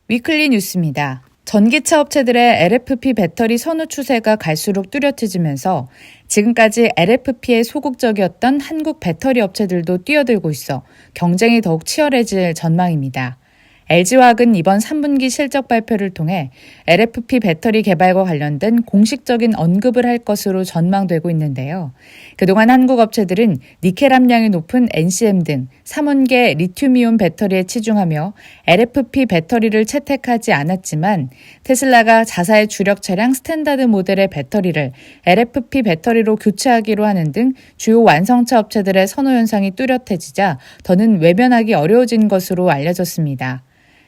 위클리 뉴스입니다. 전기차 업체들의 LFP 배터리 선호 추세가 갈수록 뚜렷해지면서 지금까지 LFP에 소극적이었던 한국 배터리 업체들도 뛰어들고 있어 경쟁이 더욱 치열해질 전망입니다. LG화학은 이번 3분기 실적 발표를 통해 LFP 배터리 개발과 관련된 공식적인 언급을 할 것으로 전망되고 있는데요. 그동안 한국 업체들은 니켈 함량이 높은 NCM 등 3원계 리튬이온 배터리에 치중하며 LFP 배터리를 채택하지 않았지만 테슬라가 자사의 주력 차량 스탠다드 모델의 배터리를 LFP 배터리로 교체하기로 하는 등 주요 완성차 업체들의 선호 현상이 뚜렷해지자 더는 외면하기 어려워진 것으로 알려졌습니다.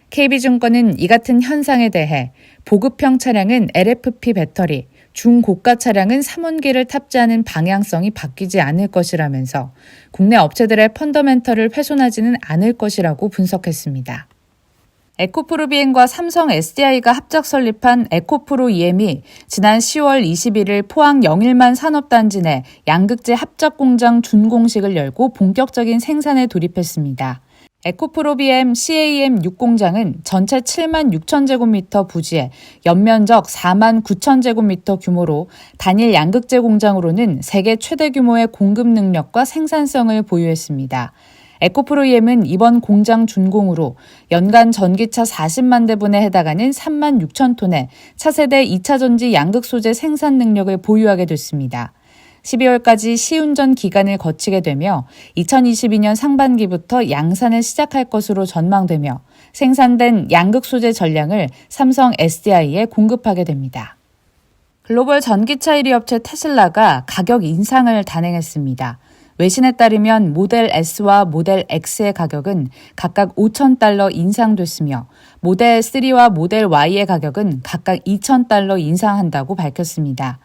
KB증권은 이 같은 현상에 대해 보급형 차량은 LFP 배터리, 중고가 차량은 3원기를 탑재하는 방향성이 바뀌지 않을 것이라면서 국내 업체들의 펀더멘털을 훼손하지는 않을 것이라고 분석했습니다. 에코프로 비행과 삼성 SDI가 합작 설립한 에코프로 EM이 지난 10월 21일 포항 영일만 산업단지 내 양극재 합작 공장 준공식을 열고 본격적인 생산에 돌입했습니다. 에코프로비엠 CAM 6공장은 전체 7만 6천 제곱미터 부지에 연면적 4만 9천 제곱미터 규모로 단일 양극재 공장으로는 세계 최대 규모의 공급 능력과 생산성을 보유했습니다. 에코프로이엠은 이번 공장 준공으로 연간 전기차 40만 대분에 해당하는 3만 6천 톤의 차세대 2차 전지 양극 소재 생산 능력을 보유하게 됐습니다. 12월까지 시운전 기간을 거치게 되며 2022년 상반기부터 양산을 시작할 것으로 전망되며 생산된 양극 소재 전량을 삼성 SDI에 공급하게 됩니다. 글로벌 전기차 1위 업체 테슬라가 가격 인상을 단행했습니다. 외신에 따르면 모델 S와 모델 X의 가격은 각각 $5,000 인상됐으며 모델 3와 모델 Y의 가격은 각각 $2,000 인상한다고 밝혔습니다.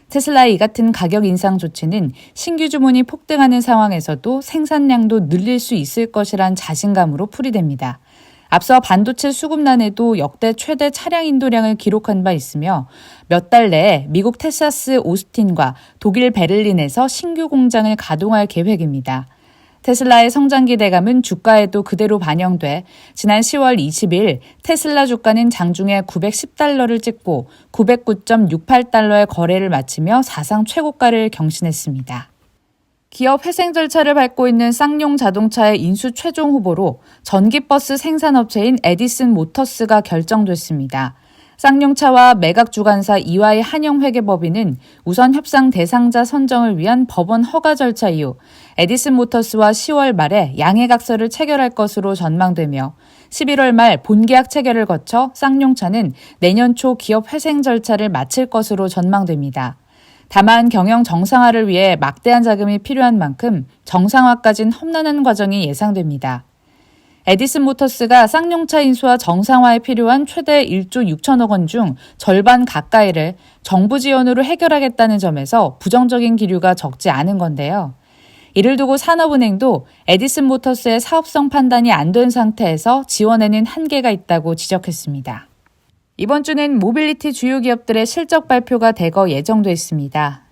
테슬라의 이 같은 가격 인상 조치는 신규 주문이 폭등하는 상황에서도 생산량도 늘릴 수 있을 것이란 자신감으로 풀이됩니다. 앞서 반도체 수급난에도 역대 최대 차량 인도량을 기록한 바 있으며 몇 달 내에 미국 텍사스 오스틴과 독일 베를린에서 신규 공장을 가동할 계획입니다. 테슬라의 성장 기대감은 주가에도 그대로 반영돼 지난 10월 20일 테슬라 주가는 장중에 $910를 찍고 909.68달러의 거래를 마치며 사상 최고가를 경신했습니다. 기업 회생 절차를 밟고 있는 쌍용 자동차의 인수 최종 후보로 전기버스 생산업체인 에디슨 모터스가 결정됐습니다. 쌍용차와 매각 주관사 이와이 한영회계법인은 우선 협상 대상자 선정을 위한 법원 허가 절차 이후 에디슨 모터스와 10월 말에 양해각서를 체결할 것으로 전망되며 11월 말 본계약 체결을 거쳐 쌍용차는 내년 초 기업 회생 절차를 마칠 것으로 전망됩니다. 다만 경영 정상화를 위해 막대한 자금이 필요한 만큼 정상화까지는 험난한 과정이 예상됩니다. 에디슨 모터스가 쌍용차 인수와 정상화에 필요한 최대 1조 6천억 원 중 절반 가까이를 정부 지원으로 해결하겠다는 점에서 부정적인 기류가 적지 않은 건데요. 이를 두고 산업은행도 에디슨 모터스의 사업성 판단이 안 된 상태에서 지원에는 한계가 있다고 지적했습니다. 이번 주는 모빌리티 주요 기업들의 실적 발표가 대거 예정돼 있습니다.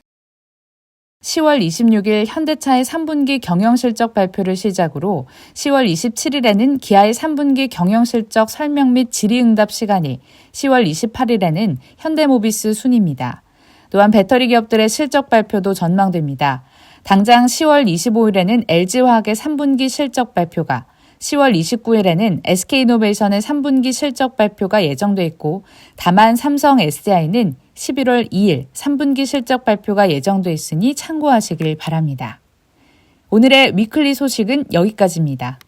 10월 26일 현대차의 3분기 경영실적 발표를 시작으로 10월 27일에는 기아의 3분기 경영실적 설명 및 질의응답 시간이 10월 28일에는 현대모비스 순입니다. 또한 배터리 기업들의 실적 발표도 전망됩니다. 당장 10월 25일에는 LG화학의 3분기 실적 발표가 10월 29일에는 SK이노베이션의 3분기 실적 발표가 예정돼 있고 다만 삼성 SDI는 11월 2일 3분기 실적 발표가 예정돼 있으니 참고하시길 바랍니다. 오늘의 위클리 소식은 여기까지입니다.